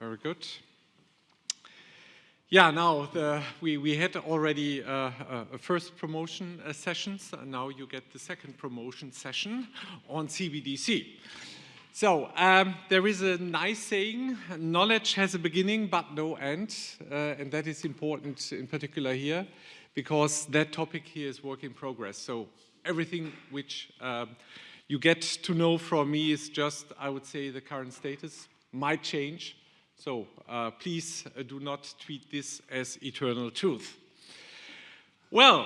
Very good. Yeah, now we had already a first promotion sessions, and now you get the second promotion session on CBDC. So there is a nice saying, knowledge has a beginning but no end, and that is important in particular here, because that topic here is work in progress. So everything which you get to know from me is just, I would say, the current status, might change. So please do not treat this as eternal truth. Well,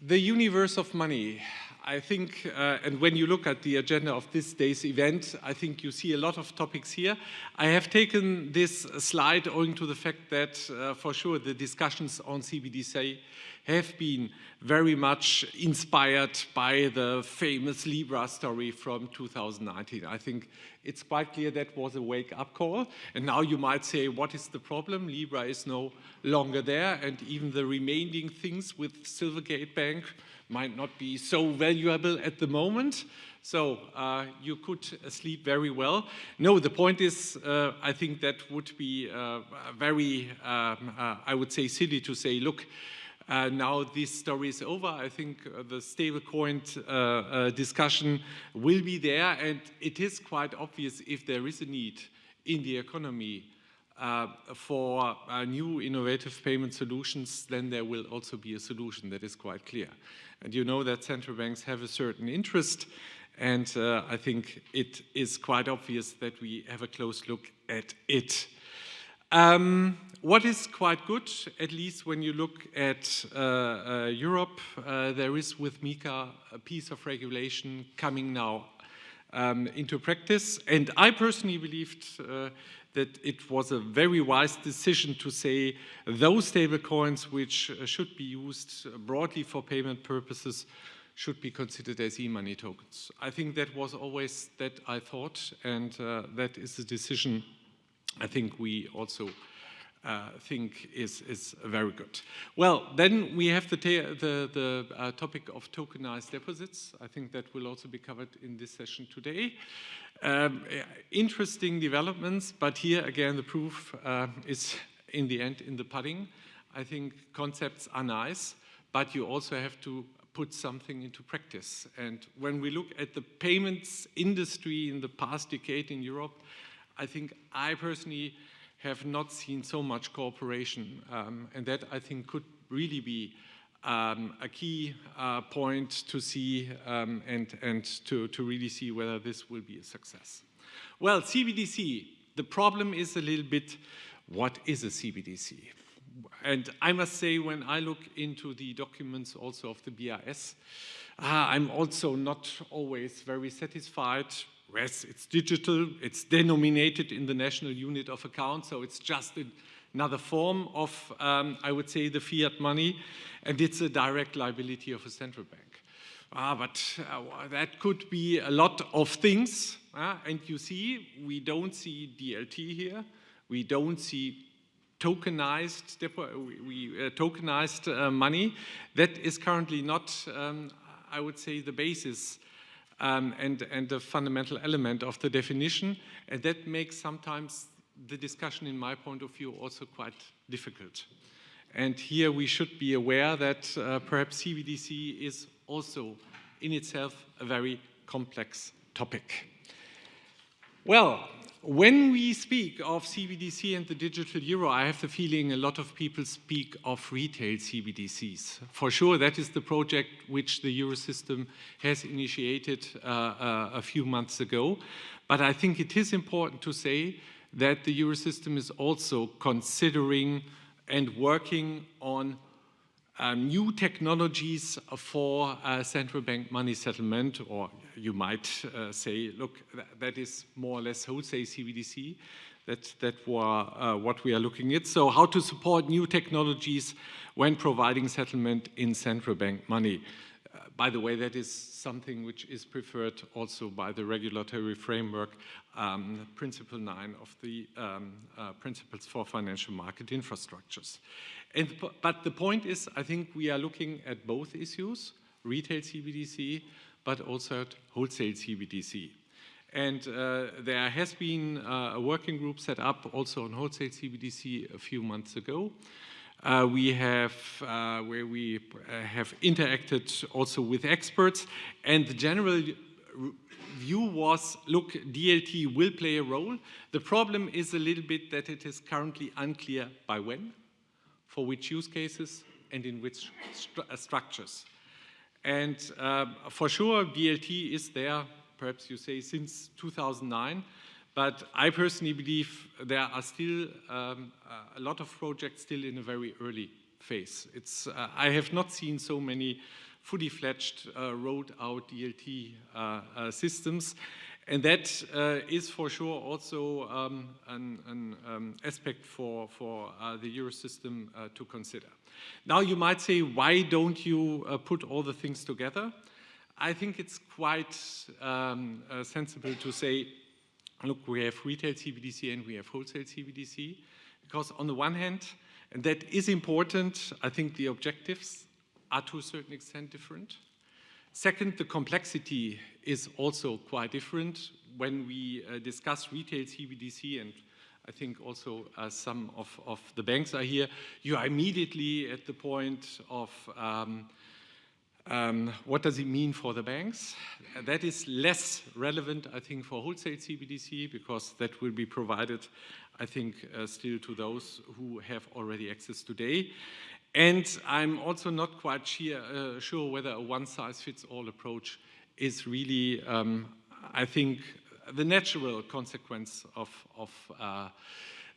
the universe of money, I think, and when you look at the agenda of this day's event, I think you see a lot of topics here. I have taken this slide owing to the fact that, for sure, the discussions on CBDC have been very much inspired by the famous Libra story from 2019. I think it's quite clear that was a wake-up call. And now you might say, what is the problem? Libra is no longer there, and even the remaining things with Silvergate Bank might not be so valuable at the moment. So you could sleep very well. No, the point is, I think that would be very, I would say, silly to say, look, now this story is over. I think the stablecoin discussion will be there, and it is quite obvious if there is a need in the economy for new innovative payment solutions, then there will also be a solution. That is quite clear. And you know that central banks have a certain interest, and I think it is quite obvious that we have a close look at it. What is quite good, at least when you look at Europe, there is with MiCA a piece of regulation coming now into practice. And I personally believed that it was a very wise decision to say those stablecoins which should be used broadly for payment purposes should be considered as e-money tokens. I think that was always that I thought, and that is a decision I think we also think is very good. Well, then we have the topic of tokenized deposits. I think that will also be covered in this session today. Interesting developments, but here again the proof is in the end in the pudding. I think concepts are nice, but you also have to put something into practice. And when we look at the payments industry in the past decade in Europe, I think I personally have not seen so much cooperation, and that I think could really be a key point to see and to really see whether this will be a success. Well, CBDC, the problem is a little bit, what is a CBDC? And I must say, when I look into the documents also of the BIS, I'm also not always very satisfied. Yes, it's digital, it's denominated in the national unit of account, so it's just another form of, I would say, the fiat money, and it's a direct liability of a central bank. But that could be a lot of things, and you see, we don't see DLT here, we don't see tokenized, tokenized money. That is currently not, I would say, the basis and the fundamental element of the definition, and that makes sometimes the discussion, in my point of view, also quite difficult. And here we should be aware that perhaps CBDC is also in itself a very complex topic. Well, when we speak of CBDC and the digital euro, I have the feeling a lot of people speak of retail CBDCs. For sure, that is the project which the Eurosystem has initiated a few months ago. But I think it is important to say that the Eurosystem is also considering and working on new technologies for central bank money settlement, or you might say, look, that is more or less wholesale CBDC. That were what we are looking at. So how to support new technologies when providing settlement in central bank money. By the way, that is something which is preferred also by the regulatory framework, Principle 9 of the Principles for Financial Market Infrastructures. But the point is, I think we are looking at both issues, retail CBDC, but also at wholesale CBDC. And there has been a working group set up also on wholesale CBDC a few months ago. We have where we have interacted also with experts, and the general view was, look, DLT will play a role. The problem is a little bit that it is currently unclear by when, for which use cases, and in which structures. And for sure, DLT is there, perhaps you say, since 2009. But I personally believe there are still a lot of projects still in a very early phase. I have not seen so many fully fledged rolled out DLT systems. And that is for sure also an aspect for the Eurosystem to consider. Now you might say, why don't you put all the things together? I think it's quite sensible to say, look, we have retail CBDC and we have wholesale CBDC, because on the one hand, and that is important, I think the objectives are to a certain extent different. Second, the complexity is also quite different. When we discuss retail CBDC, and I think also some of the banks are here, you are immediately at the point of what does it mean for the banks? That is less relevant, I think, for wholesale CBDC, because that will be provided, I think, still to those who have already access today. And I'm also not quite sure whether a one-size-fits-all approach is really, I think, the natural consequence of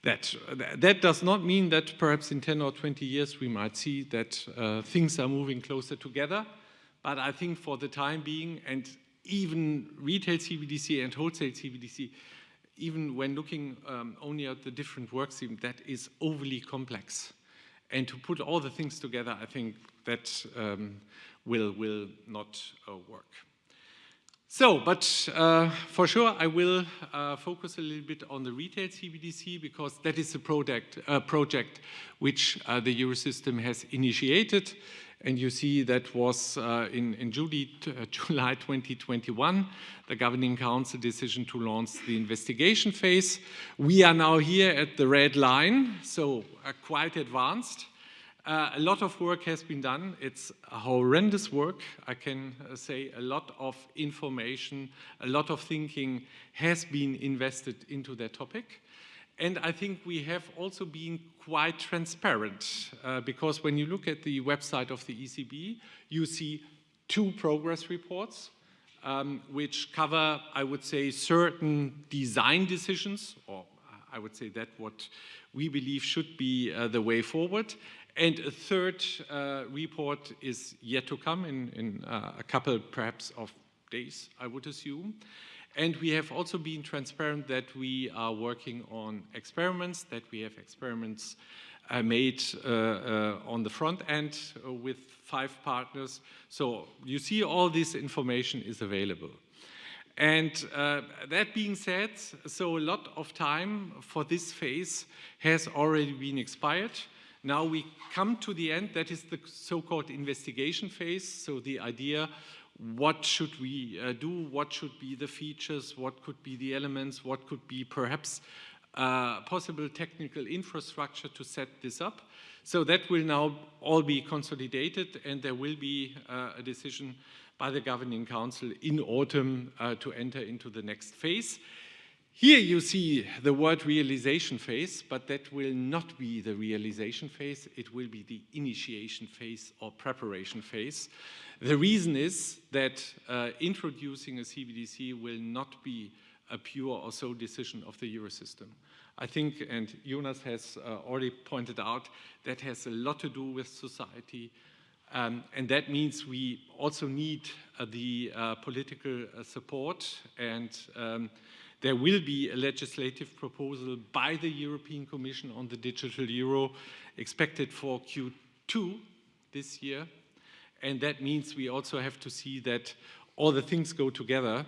that. That does not mean that perhaps in 10 or 20 years we might see that things are moving closer together. But I think for the time being, and even retail CBDC and wholesale CBDC, even when looking only at the different work streams, that is overly complex. And to put all the things together, I think that will not work. So, but for sure, I will focus a little bit on the retail CBDC, because that is a project which the Eurosystem has initiated. And you see that was in July 2021, the Governing Council decision to launch the investigation phase. We are now here at the red line, so quite advanced. A lot of work has been done. It's a horrendous work, I can say. A lot of information, a lot of thinking has been invested into that topic. And I think we have also been quite transparent, because when you look at the website of the ECB, you see 2 progress reports, which cover, I would say, certain design decisions, or I would say that what we believe should be the way forward. And a 3rd report is yet to come in a couple, perhaps, of days, I would assume. And we have also been transparent that we are working on experiments, that we have experiments made on the front end with 5 partners. So you see all this information is available. And that being said, so a lot of time for this phase has already been expired. Now we come to the end, that is the so-called investigation phase. So the idea, what should we do? What should be the features? What could be the elements? What could be perhaps possible technical infrastructure to set this up? So that will now all be consolidated, and there will be a decision by the Governing Council in autumn to enter into the next phase. Here you see the word realization phase, but that will not be the realization phase. It will be the initiation phase or preparation phase. The reason is that introducing a CBDC will not be a pure or sole decision of the Eurosystem. I think, and Jonas has already pointed out, that has a lot to do with society. And that means we also need the political support, and there will be a legislative proposal by the European Commission on the digital euro expected for Q2 this year. And that means we also have to see that all the things go together.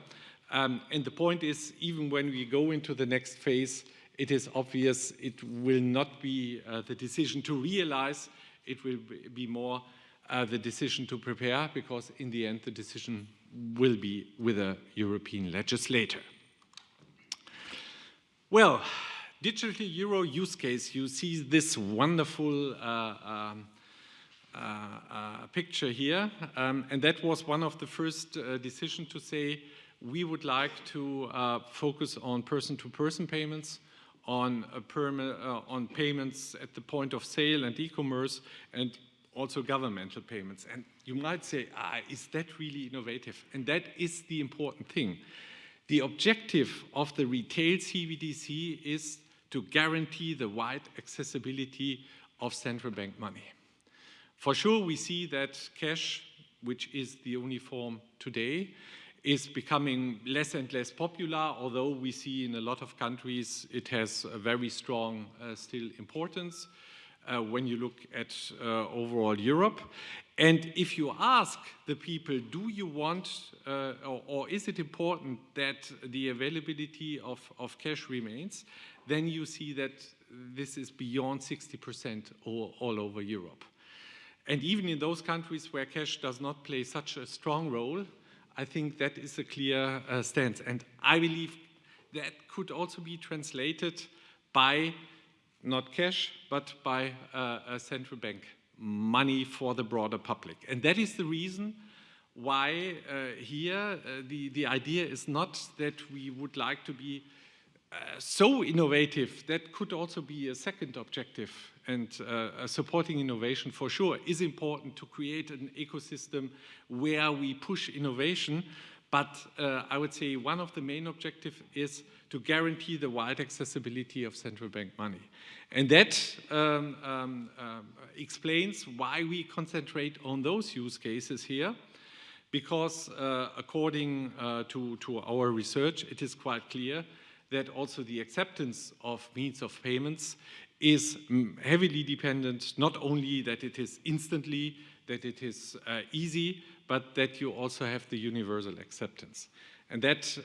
And the point is, even when we go into the next phase, it is obvious it will not be the decision to realize, it will be more the decision to prepare, because in the end the decision will be with a European legislator. Well, digital euro use case, you see this wonderful picture here, and that was one of the first decisions to say we would like to focus on person-to-person payments, on payments at the point of sale and e-commerce, and also governmental payments. And you might say, is that really innovative? And that is the important thing. The objective of the retail CBDC is to guarantee the wide accessibility of central bank money. For sure, we see that cash, which is the only form today, is becoming less and less popular, although we see in a lot of countries it has a very strong still importance when you look at overall Europe. And if you ask the people, do you want or is it important that the availability of cash remains, then you see that this is beyond 60% all over Europe. And even in those countries where cash does not play such a strong role, I think that is a clear stance. And I believe that could also be translated by not cash, but by a central bank money for the broader public. And that is the reason why here the idea is not that we would like to be so innovative. That could also be a second objective, and supporting innovation for sure is important to create an ecosystem where we push innovation. But I would say one of the main objectives is to guarantee the wide accessibility of central bank money. And that explains why we concentrate on those use cases here, because according to our research, it is quite clear that also the acceptance of means of payments is heavily dependent, not only that it is instantly, that it is easy, but that you also have the universal acceptance. And that,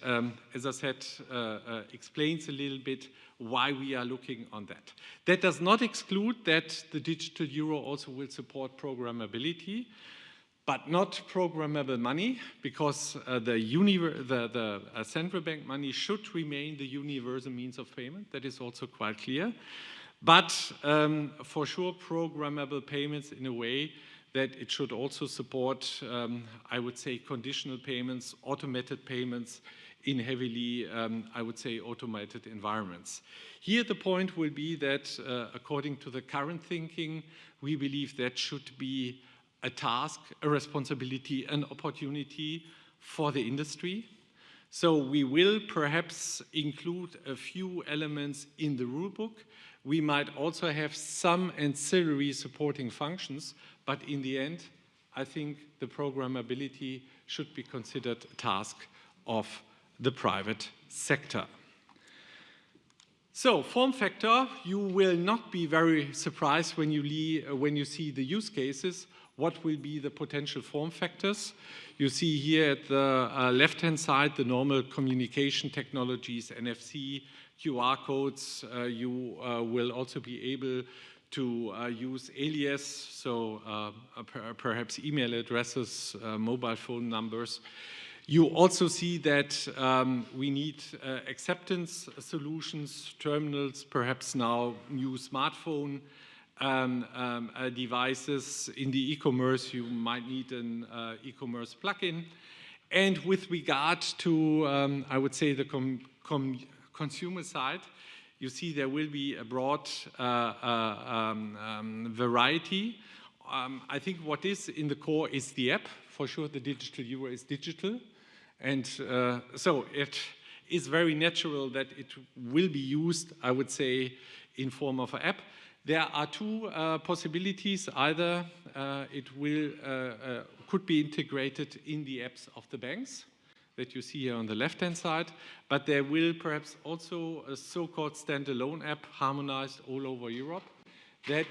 as I said, explains a little bit why we are looking on that. That does not exclude that the digital euro also will support programmability, but not programmable money, because the central bank money should remain the universal means of payment. That is also quite clear. But for sure, programmable payments in a way that it should also support, I would say, conditional payments, automated payments in heavily, I would say, automated environments. Here the point will be that according to the current thinking, we believe that should be a task, a responsibility, an opportunity for the industry. So we will perhaps include a few elements in the rulebook. We might also have some ancillary supporting functions, but in the end, I think the programmability should be considered a task of the private sector. So, form factor, you will not be very surprised when you see the use cases. What will be the potential form factors? You see here at the left-hand side the normal communication technologies, NFC, QR codes. You will also be able to use alias, so perhaps email addresses, mobile phone numbers. You also see that we need acceptance solutions, terminals, perhaps now new smartphone devices. In the e-commerce, you might need an e-commerce plugin. And with regard to, I would say, the consumer side, you see there will be a broad variety. I think what is in the core is the app. For sure, the digital euro is digital. And so it is very natural that it will be used, I would say, in form of an app. There are two possibilities. Either it could be integrated in the apps of the banks that you see here on the left-hand side, but there will perhaps also a so-called standalone app harmonized all over Europe that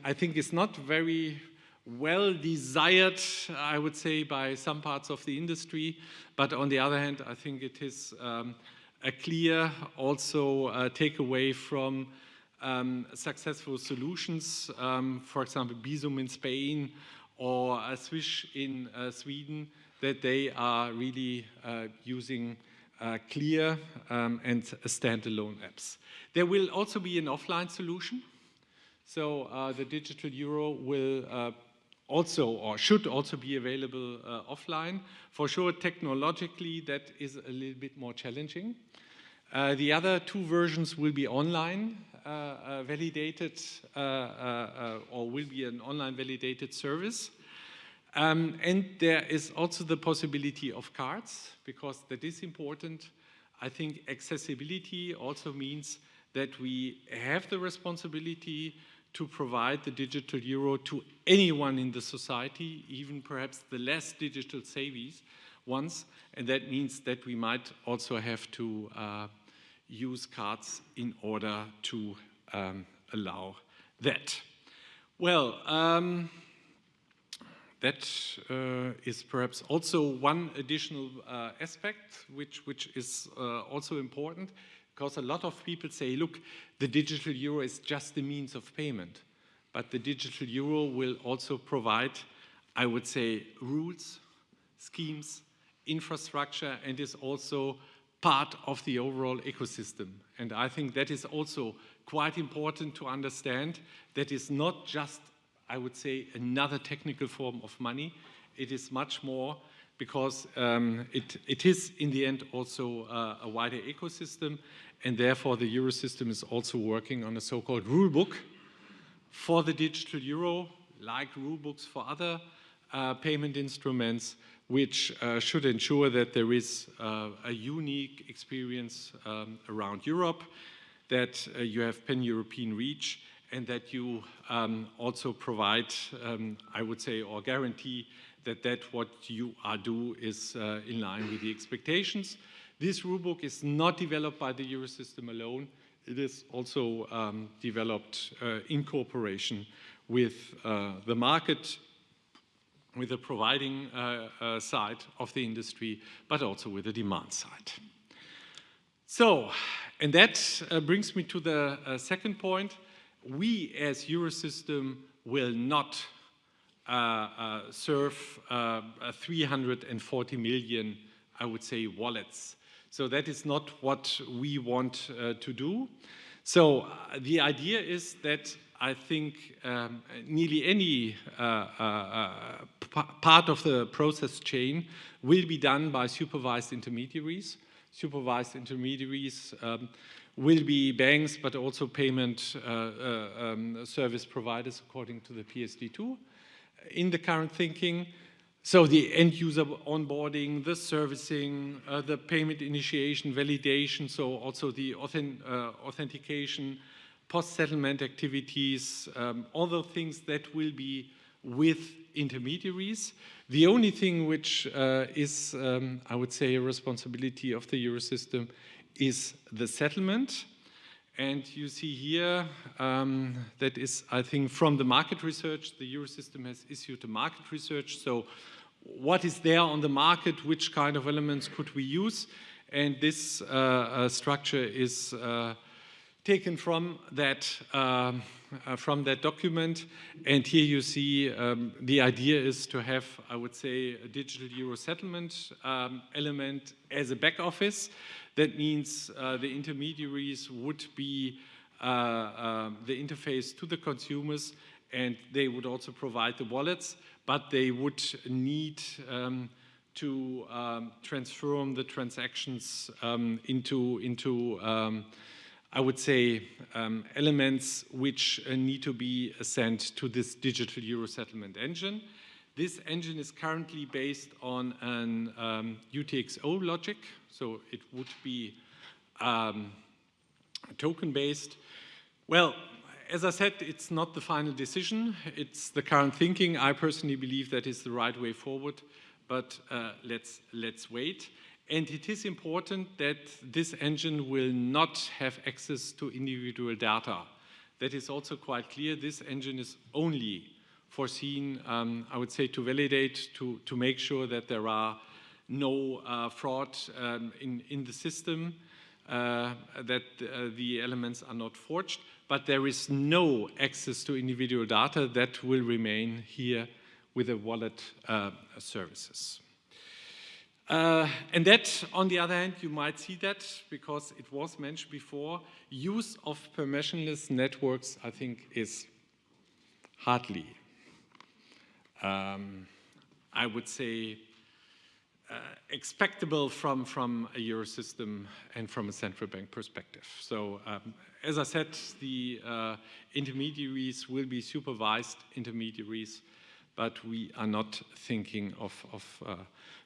I think is not very well desired, I would say, by some parts of the industry, but on the other hand, I think it is a clear also takeaway from successful solutions, for example, Bizum in Spain or Swish in Sweden, that they are really using clear and standalone apps. There will also be an offline solution. So the digital euro will also, or should also be available offline. For sure, technologically, that is a little bit more challenging. The other two versions will be online validated, or will be an online validated service. And there is also the possibility of cards, because that is important. I think accessibility also means that we have the responsibility to provide the digital euro to anyone in the society, even perhaps the less digital savvy ones. And that means that we might also have to use cards in order to allow that. Well, that is perhaps also one additional aspect which is also important, because a lot of people say, look, the digital euro is just a means of payment. But the digital euro will also provide, I would say, rules, schemes, infrastructure, and is also part of the overall ecosystem. And I think that is also quite important to understand. That is not just, I would say, another technical form of money. It is much more, because it is in the end also a wider ecosystem, and therefore the euro system is also working on a so-called rule book for the digital euro, like rule books for other payment instruments, which should ensure that there is a unique experience around Europe, that you have pan-European reach, and that you also provide, I would say, or guarantee that what you do is in line with the expectations. This rulebook is not developed by the Eurosystem alone. It is also developed in cooperation with the market, with the providing side of the industry, but also with the demand side. So, and that brings me to the second point. We as Eurosystem will not serve 340 million, I would say, wallets. So that is not what we want to do. So the idea is that I think nearly any part of the process chain will be done by supervised intermediaries. Supervised intermediaries will be banks, but also payment service providers according to the PSD2. In the current thinking, so the end-user onboarding, the servicing, the payment initiation, validation, so also the authentication, post-settlement activities, all the things that will be with intermediaries. The only thing which is, I would say, a responsibility of the Eurosystem is the settlement. And you see here, that is, I think, from the market research. The Eurosystem has issued a market research. So what is there on the market? Which kind of elements could we use? And this structure is taken from that document. And here you see the idea is to have, I would say, a digital euro settlement element as a back office. That means the intermediaries would be the interface to the consumers, and they would also provide the wallets, but they would need to transform the transactions into I would say, elements which need to be sent to this digital euro settlement engine. This engine is currently based on an UTXO logic, so it would be token-based. Well, as I said, it's not the final decision. It's the current thinking. I personally believe that is the right way forward, but let's wait. And it is important that this engine will not have access to individual data. That is also quite clear. This engine is only foreseen, I would say, to validate, to make sure that there are no fraud in the system, that the elements are not forged, but there is no access to individual data. That will remain here with the wallet services. and that, on the other hand, you might see that, because it was mentioned before, use of permissionless networks, I think, is hardly, I would say, expectable from a Euro system and from a central bank perspective. So, as I said, the intermediaries will be supervised intermediaries, but we are not thinking of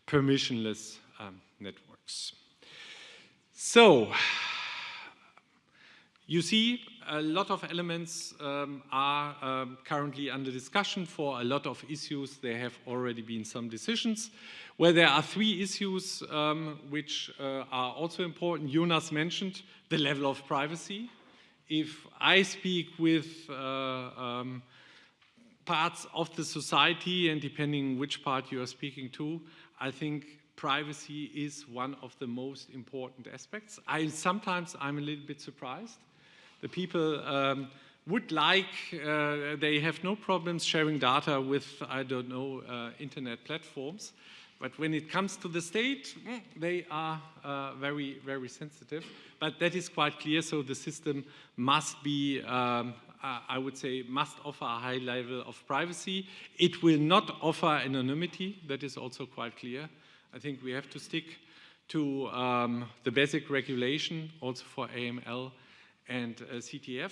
permissionless networks. So, you see, a lot of elements are currently under discussion. For a lot of issues, there have already been some decisions. Where there are three issues which are also important. Jonas mentioned the level of privacy. If I speak with parts of the society, and depending which part you are speaking to, I think privacy is one of the most important aspects. Sometimes I'm a little bit surprised. The people would like, they have no problems sharing data with, I don't know, internet platforms. But when it comes to the state, they are very, very sensitive. But that is quite clear, so the system must be, I would say, must offer a high level of privacy. It will not offer anonymity, that is also quite clear. I think we have to stick to the basic regulation, also for AML and CTF.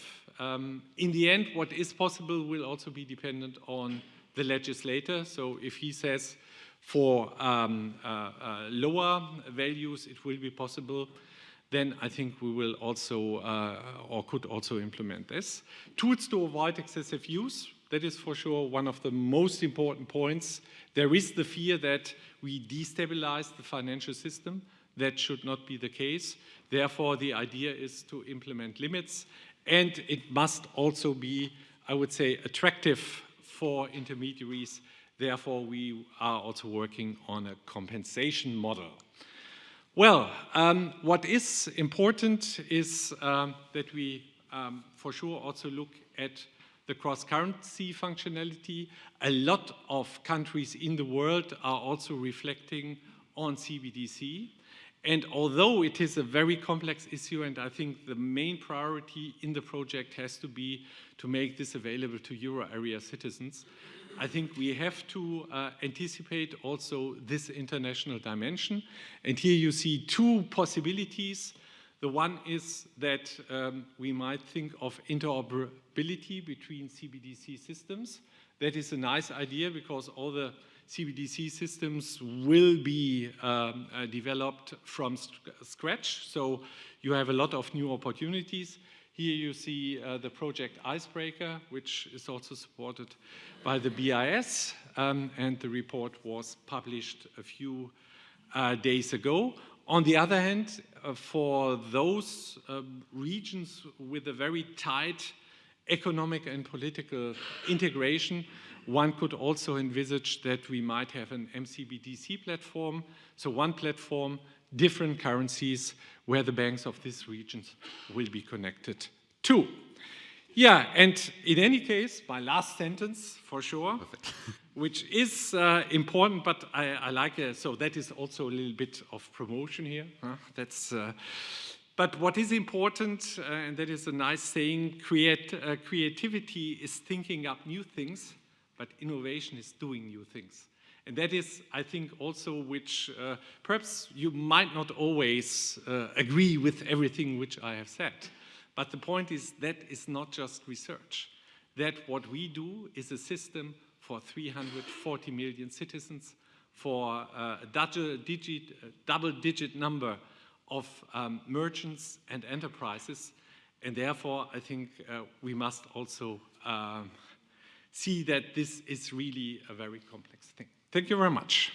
In the end, what is possible will also be dependent on the legislator. So if he says for lower values it will be possible, then I think we will also, or could also implement this. Tools to avoid excessive use, that is for sure one of the most important points. There is the fear that we destabilize the financial system. That should not be the case. Therefore, the idea is to implement limits, and it must also be, I would say, attractive for intermediaries. Therefore, we are also working on a compensation model. Well, what is important is that we for sure also look at the cross-currency functionality. A lot of countries in the world are also reflecting on CBDC. And although it is a very complex issue, and I think the main priority in the project has to be to make this available to Euro area citizens, I think we have to anticipate also this international dimension. And here you see two possibilities. The one is that we might think of interoperability between CBDC systems. That is a nice idea, because all the CBDC systems will be developed from scratch. So you have a lot of new opportunities. Here you see the project Icebreaker, which is also supported by the BIS, and the report was published a few days ago. On the other hand, for those regions with a very tight economic and political integration, one could also envisage that we might have an MCBDC platform, so one platform, different currencies, where the banks of these regions will be connected to. Yeah, and in any case, my last sentence, for sure, which is important, but I like it, so that is also a little bit of promotion here. That's, but what is important, and that is a nice saying, creativity is thinking up new things, but innovation is doing new things. And that is, I think, also which perhaps you might not always agree with everything which I have said. But the point is that is not just research. That what we do is a system for 340 million citizens, for a double-digit number of merchants and enterprises. And therefore, I think we must also see that this is really a very complex thing. Thank you very much.